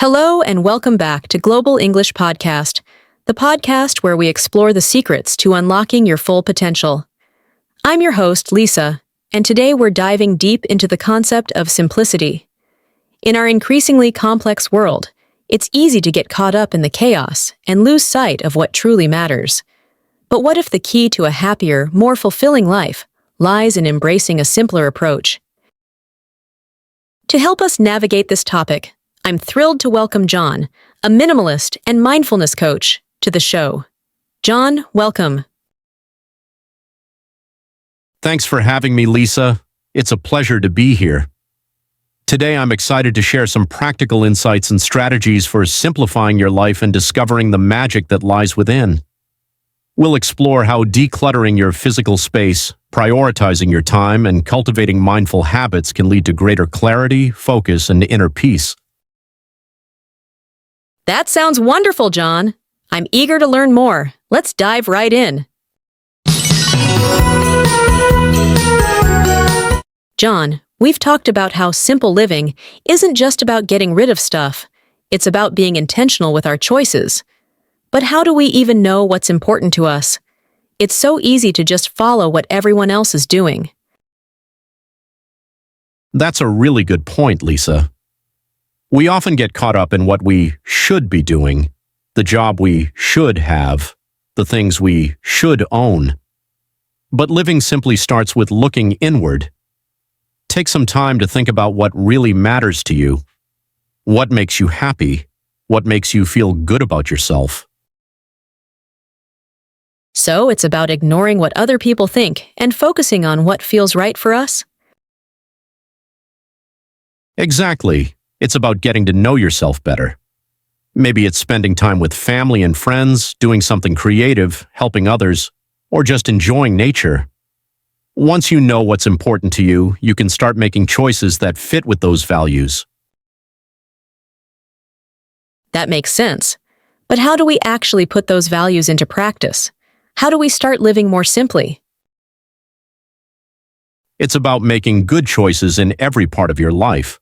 Hello and welcome back to Global English Podcast, the podcast where we explore the secrets to unlocking your full potential. I'm your host, Lisa, and today we're diving deep into the concept of simplicity. In our increasingly complex world, it's easy to get caught up in the chaos and lose sight of what truly matters. But what if the key to a happier, more fulfilling life lies in embracing a simpler approach? To help us navigate this topic, I'm thrilled to welcome John, a minimalist and mindfulness coach, to the show. John, welcome. Thanks for having me, Lisa. It's a pleasure to be here. Today, I'm excited to share some practical insights and strategies for simplifying your life and discovering the magic that lies within. We'll explore how decluttering your physical space, prioritizing your time, and cultivating mindful habits can lead to greater clarity, focus, and inner peace. That sounds wonderful, John. I'm eager to learn more. Let's dive right in. John, we've talked about how simple living isn't just about getting rid of stuff. It's about being intentional with our choices. But how do we even know what's important to us? It's so easy to just follow what everyone else is doing. That's a really good point, Lisa. We often get caught up in what we should be doing, the job we should have, the things we should own. But living simply starts with looking inward. Take some time to think about what really matters to you. What makes you happy? What makes you feel good about yourself? So it's about ignoring what other people think and focusing on what feels right for us? Exactly. It's about getting to know yourself better. Maybe it's spending time with family and friends, doing something creative, helping others, or just enjoying nature. Once you know what's important to you, you can start making choices that fit with those values. That makes sense. But how do we actually put those values into practice? How do we start living more simply? It's about making good choices in every part of your life.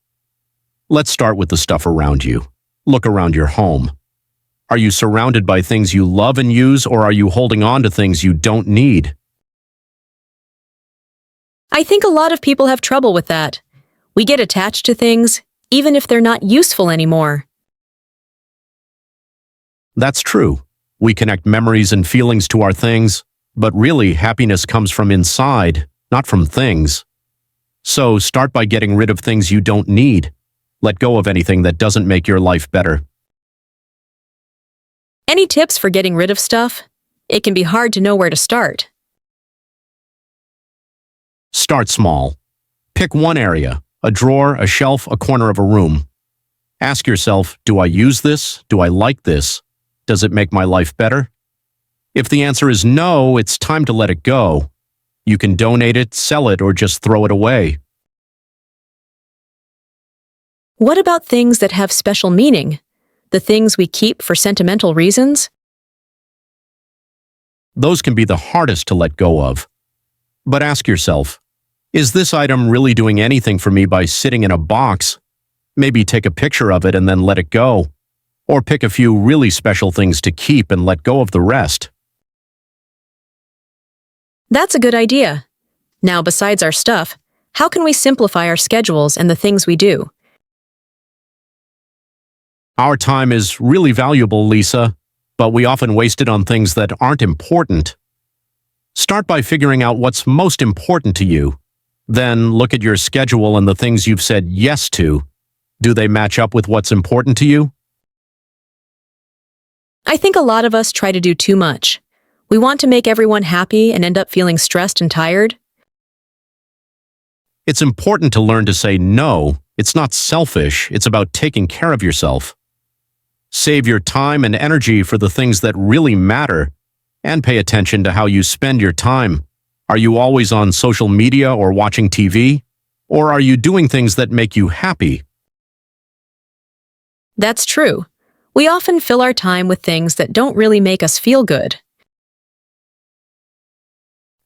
Let's start with the stuff around you. Look around your home. Are you surrounded by things you love and use, or are you holding on to things you don't need? I think a lot of people have trouble with that. We get attached to things, even if they're not useful anymore. That's true. We connect memories and feelings to our things, but really happiness comes from inside, not from things. So start by getting rid of things you don't need. Let go of anything that doesn't make your life better. Any tips for getting rid of stuff? It can be hard to know where to start. Start small. Pick one area, a drawer, a shelf, a corner of a room. Ask yourself, do I use this? Do I like this? Does it make my life better? If the answer is no, it's time to let it go. You can donate it, sell it, or just throw it away. What about things that have special meaning? The things we keep for sentimental reasons? Those can be the hardest to let go of. But ask yourself, is this item really doing anything for me by sitting in a box? Maybe take a picture of it and then let it go. Or pick a few really special things to keep and let go of the rest. That's a good idea. Now, besides our stuff, how can we simplify our schedules and the things we do? Our time is really valuable, Lisa, but we often waste it on things that aren't important. Start by figuring out what's most important to you. Then look at your schedule and the things you've said yes to. Do they match up with what's important to you? I think a lot of us try to do too much. We want to make everyone happy and end up feeling stressed and tired. It's important to learn to say no. It's not selfish. It's about taking care of yourself. Save your time and energy for the things that really matter, and pay attention to how you spend your time. Are you always on social media or watching TV? Or are you doing things that make you happy? That's true. We often fill our time with things that don't really make us feel good.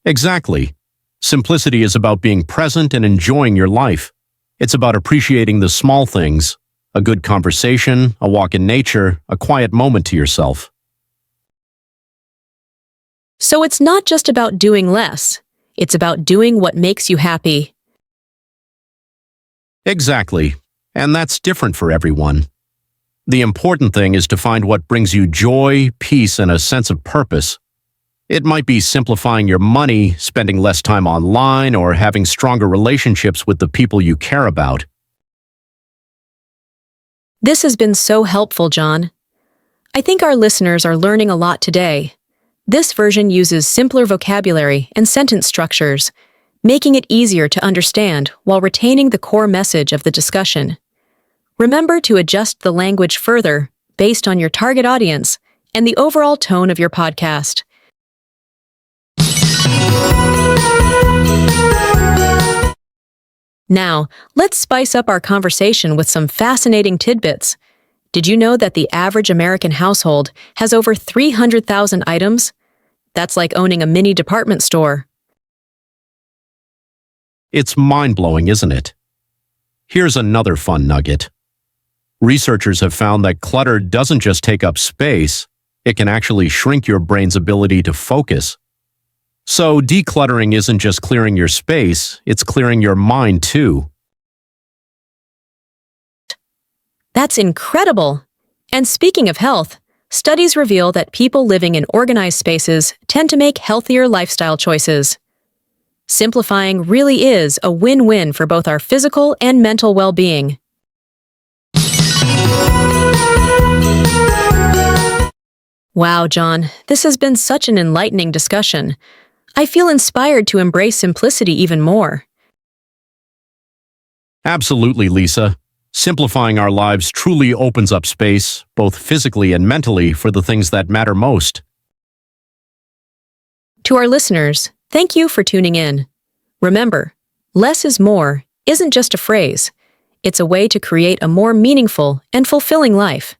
Exactly. Simplicity is about being present and enjoying your life. It's about appreciating the small things, A good conversation, a walk in nature, a quiet moment to yourself. So it's not just about doing less. It's about doing what makes you happy. Exactly. And that's different for everyone. The important thing is to find what brings you joy, peace, and a sense of purpose. It might be simplifying your money, spending less time online, or having stronger relationships with the people you care about. This has been so helpful, John. I think our listeners are learning a lot today. This version uses simpler vocabulary and sentence structures, making it easier to understand while retaining the core message of the discussion. Remember to adjust the language further based on your target audience and the overall tone of your podcast. Now, let's spice up our conversation with some fascinating tidbits. Did you know that the average American household has over 300,000 items? That's like owning a mini department store. It's mind-blowing, isn't it? Here's another fun nugget. Researchers have found that clutter doesn't just take up space, it can actually shrink your brain's ability to focus. So decluttering isn't just clearing your space, it's clearing your mind too. That's incredible! And speaking of health, studies reveal that people living in organized spaces tend to make healthier lifestyle choices. Simplifying really is a win-win for both our physical and mental well-being. Wow, John, this has been such an enlightening discussion. I feel inspired to embrace simplicity even more. Absolutely, Lisa. Simplifying our lives truly opens up space, both physically and mentally, for the things that matter most. To our listeners, thank you for tuning in. Remember, less is more isn't just a phrase. It's a way to create a more meaningful and fulfilling life.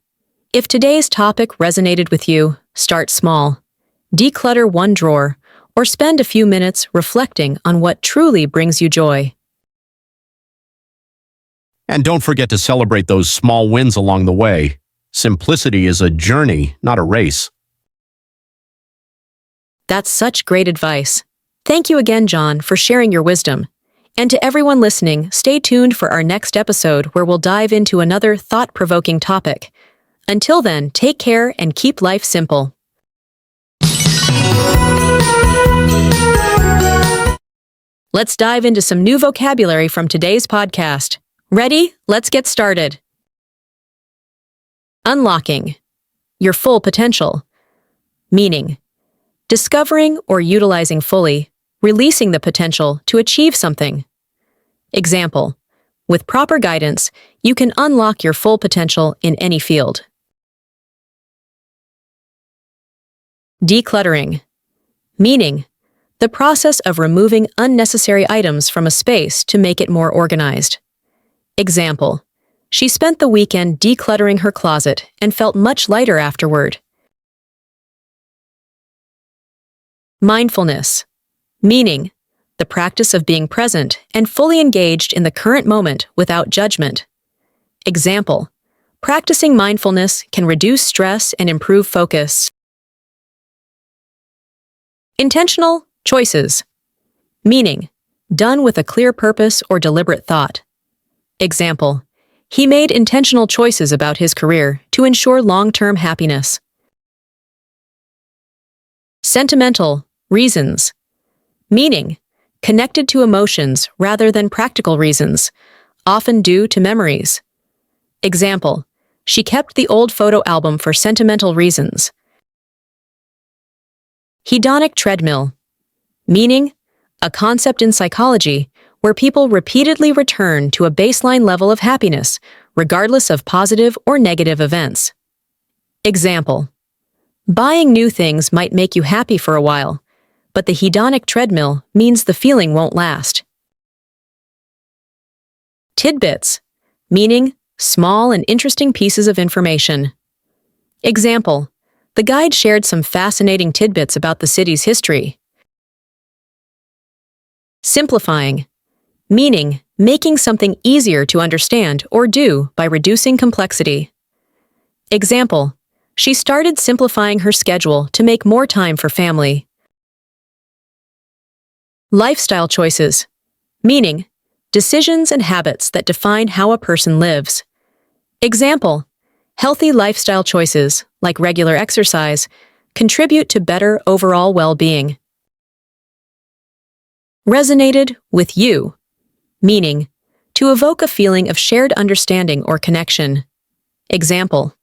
If today's topic resonated with you, start small. Declutter one drawer, or spend a few minutes reflecting on what truly brings you joy. And don't forget to celebrate those small wins along the way. Simplicity is a journey, not a race. That's such great advice. Thank you again, John, for sharing your wisdom. And to everyone listening, stay tuned for our next episode where we'll dive into another thought-provoking topic. Until then, take care and keep life simple. Let's dive into some new vocabulary from today's podcast. Ready? Let's get started. Unlocking your full potential. Meaning, discovering or utilizing fully, releasing the potential to achieve something. Example, with proper guidance, you can unlock your full potential in any field. Decluttering. Meaning, the process of removing unnecessary items from a space to make it more organized. Example, she spent the weekend decluttering her closet and felt much lighter afterward. Mindfulness. Meaning, the practice of being present and fully engaged in the current moment without judgment. Example, practicing mindfulness can reduce stress and improve focus. Intentional choices. Meaning, done with a clear purpose or deliberate thought. Example, he made intentional choices about his career to ensure long-term happiness. Sentimental reasons. Meaning, connected to emotions rather than practical reasons, often due to memories. Example, she kept the old photo album for sentimental reasons. Hedonic treadmill. Meaning, a concept in psychology where people repeatedly return to a baseline level of happiness, regardless of positive or negative events. Example, buying new things might make you happy for a while, but the hedonic treadmill means the feeling won't last. Tidbits, meaning small and interesting pieces of information. Example, the guide shared some fascinating tidbits about the city's history. Simplifying, meaning making something easier to understand or do by reducing complexity. Example, she started simplifying her schedule to make more time for family. Lifestyle choices, meaning decisions and habits that define how a person lives. Example, healthy lifestyle choices, like regular exercise, contribute to better overall well-being. Resonated with you, meaning to evoke a feeling of shared understanding or connection. Example,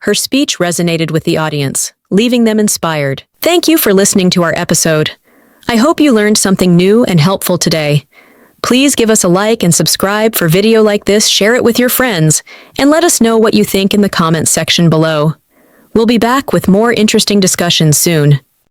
her speech resonated with the audience, leaving them inspired. Thank you for listening to our episode. I hope you learned something new and helpful today. Please give us a like and subscribe for video like this, share it with your friends, and let us know what you think in the comments section below. We'll be back with more interesting discussions soon.